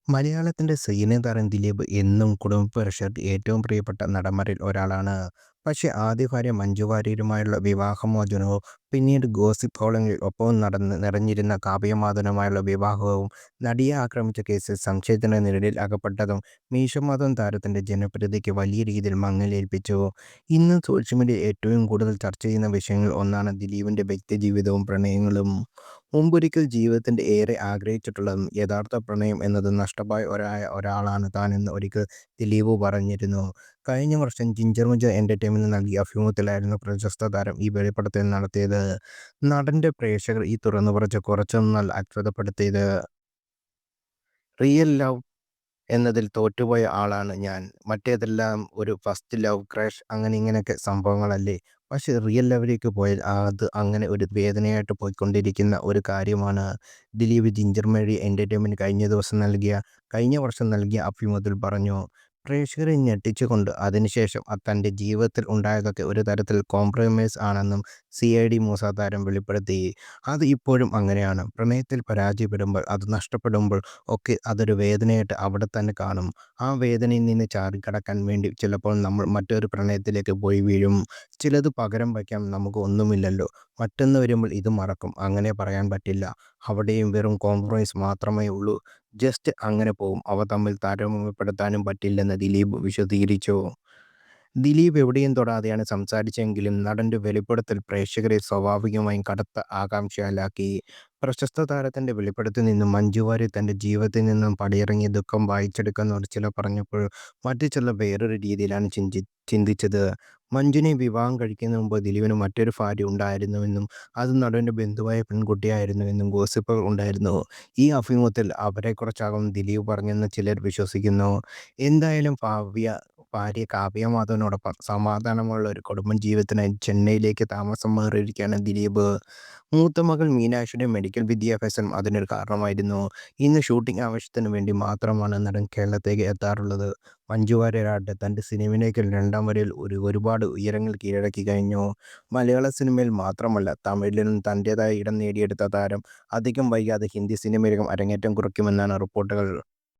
മലയാളത്തിന്റെ സീനിയർ താരം ദിലീപ് എന്നും കുടുംബ പ്രേക്ഷകർക്ക് ഏറ്റവും പ്രിയപ്പെട്ട നടന്മാരിൽ ഒരാളാണ്. പക്ഷേ ആദ്യ ഭാര്യ മഞ്ജു വാര്യരുമായുള്ള വിവാഹമോചനവും പിന്നീട് ഗോസിപ്പ് കോളങ്ങളിൽ ഒപ്പവും നിറഞ്ഞിരുന്ന കാവ്യമാധവനുമായുള്ള വിവാഹവും നടിയെ ആക്രമിച്ച കേസിൽ സംശയത്തിന്റെ നിഴലിൽ അകപ്പെട്ടതും മീശമാധവൻ താരത്തിന്റെ ജനപ്രീതിക്ക് വലിയ രീതിയിൽ മങ്ങലേൽപ്പിച്ചു. ഇന്ന് സോഷ്യൽ മീഡിയ ഏറ്റവും കൂടുതൽ ചർച്ച ചെയ്യുന്ന വിഷയങ്ങളിൽ ഒന്നാണ് ദിലീപിന്റെ വ്യക്തിജീവിതവും പ്രണയങ്ങളും. മുമ്പൊരിക്കൽ ജീവിതത്തിന്റെ ഏറെ ആഗ്രഹിച്ചിട്ടുള്ളതും യഥാർത്ഥ പ്രണയം എന്നത് നഷ്ടമായ ഒരാളാണ് താനെന്ന് ഒരിക്കൽ ദിലീപ് പറഞ്ഞിരുന്നു. കഴിഞ്ഞ വർഷം ജിഞ്ചർ മഞ്ചർ എന്റർടൈൻമെന്റിന് നൽകിയ അഭിമുഖത്തിലായിരുന്നു പ്രശസ്ത താരം ഈ വെളിപ്പെടുത്തൽ നടത്തിയത്. നടന്റെ പ്രേക്ഷകർ ഈ തുറന്നുപറച്ചിൽ കുറച്ചൊന്നുമല്ല അത്ഭുതപ്പെടുത്തിയത്. റിയൽ ലവ് എന്നതിൽ തോറ്റുപോയ ആളാണ് ഞാൻ. മറ്റേതെല്ലാം ഒരു ഫസ്റ്റ് ലവ്, ക്രഷ് അങ്ങനെ ഇങ്ങനെയൊക്കെ സംഭവങ്ങളല്ലേ. പക്ഷേ റിയൽ ലവിലേക്ക് പോയാൽ അത് അങ്ങനെ ഒരു വേദനയായിട്ട് പോയിക്കൊണ്ടിരിക്കുന്ന ഒരു കാര്യമാണ്. ദിലീപ് ജിഞ്ചർ മേരി എന്റർടൈൻമെന്റ് കഴിഞ്ഞ വർഷം നൽകിയ അഭിമുഖത്തിൽ പറഞ്ഞു. പ്രേക്ഷകരെ ഞെട്ടിച്ചുകൊണ്ട് അതിനുശേഷം തൻ്റെ ജീവിതത്തിൽ ഉണ്ടായതൊക്കെ ഒരു തരത്തിൽ കോംപ്രമൈസ് ആണെന്നും CID മൂസ താരം വെളിപ്പെടുത്തി. അത് ഇപ്പോഴും അങ്ങനെയാണ്. പ്രണയത്തിൽ പരാജയപ്പെടുമ്പോൾ, അത് നഷ്ടപ്പെടുമ്പോൾ ഒക്കെ അതൊരു വേദനയായിട്ട് അവിടെ തന്നെ കാണും. ആ വേദനയിൽ നിന്ന് ചാടിക്കടക്കാൻ വേണ്ടി ചിലപ്പോൾ നമ്മൾ മറ്റൊരു പ്രണയത്തിലേക്ക് പോയി വീഴും. ചിലത് പകരം വയ്ക്കാൻ നമുക്ക് ഒന്നുമില്ലല്ലോ. മറ്റൊന്ന് വരുമ്പോൾ ഇത് മറക്കും. അങ്ങനെ പറയാൻ പറ്റില്ല. അവിടെയും വെറും കോംപ്രമൈസ് മാത്രമേ ഉള്ളൂ. ജസ്റ്റ് അങ്ങനെ പോവും. അവ തമ്മിൽ താരതമ്യപ്പെടുത്താനും പറ്റില്ലെന്ന് ദിലീപ് വിശദീകരിച്ചു. ദിലീപ് എവിടെയും തൊടാതെയാണ് സംസാരിച്ചെങ്കിലും നടന്റെ വെളിപ്പെടുത്തൽ പ്രേക്ഷകരെ സ്വാഭാവികമായും കടുത്ത ആകാംക്ഷയിലാക്കി. പ്രശസ്ത താരത്തിന്റെ വെളിപ്പെടുത്തലിൽ നിന്നും മഞ്ജു വാര്യർ തന്റെ ജീവിതത്തിൽ നിന്നും പടിയിറങ്ങിയ ദുഃഖം വായിച്ചെടുക്കുന്നവർ ചിലർ പറഞ്ഞപ്പോൾ മറ്റു ചിലർ വേറൊരു രീതിയിലാണ് ചിന്തിച്ചത്. മഞ്ജുവിനെ വിവാഹം കഴിക്കുന്നതിന് മുമ്പ് ദിലീപിന് മറ്റൊരു ഭാര്യ ഉണ്ടായിരുന്നുവെന്നും അത് നടന്റെ ബന്ധുവായ പെൺകുട്ടിയായിരുന്നുവെന്നും ഗോസിപ്പുകൾ ഉണ്ടായിരുന്നു. ഈ അഭിമുഖത്തിൽ അവരെക്കുറിച്ചാകും ദിലീപ് പറഞ്ഞെന്ന് ചിലർ വിശ്വസിക്കുന്നു. എന്തായാലും ഭാര്യ കാവ്യ മാധവനോടൊപ്പം സമാധാനമുള്ള ഒരു കുടുംബ ജീവിതത്തിനായി ചെന്നൈയിലേക്ക് താമസം മാറിയിരിക്കുകയാണ് ദിലീപ്. മൂത്ത മകൾ മീനാക്ഷിയുടെ മെഡിക്കൽ വിദ്യാഭ്യാസം അതിനൊരു കാരണമായിരുന്നു. ഇന്ന് ഷൂട്ടിംഗ് ആവശ്യത്തിന് വേണ്ടി മാത്രമാണ് നടൻ കേരളത്തിലേക്ക് എത്താറുള്ളത്. മഞ്ജു വാര്യരാകട്ടെ തൻ്റെ സിനിമയിലേക്ക് രണ്ടാം വരയിൽ ഒരുപാട് ഉയരങ്ങൾ കീഴടക്കി കഴിഞ്ഞു. മലയാള സിനിമയിൽ മാത്രമല്ല തമിഴിലും തൻ്റെതായ ഇടം നേടിയെടുത്ത താരം അധികം വൈകാതെ ഹിന്ദി സിനിമയിലും അരങ്ങേറ്റം കുറിക്കുമെന്നാണ് റിപ്പോർട്ടുകൾ.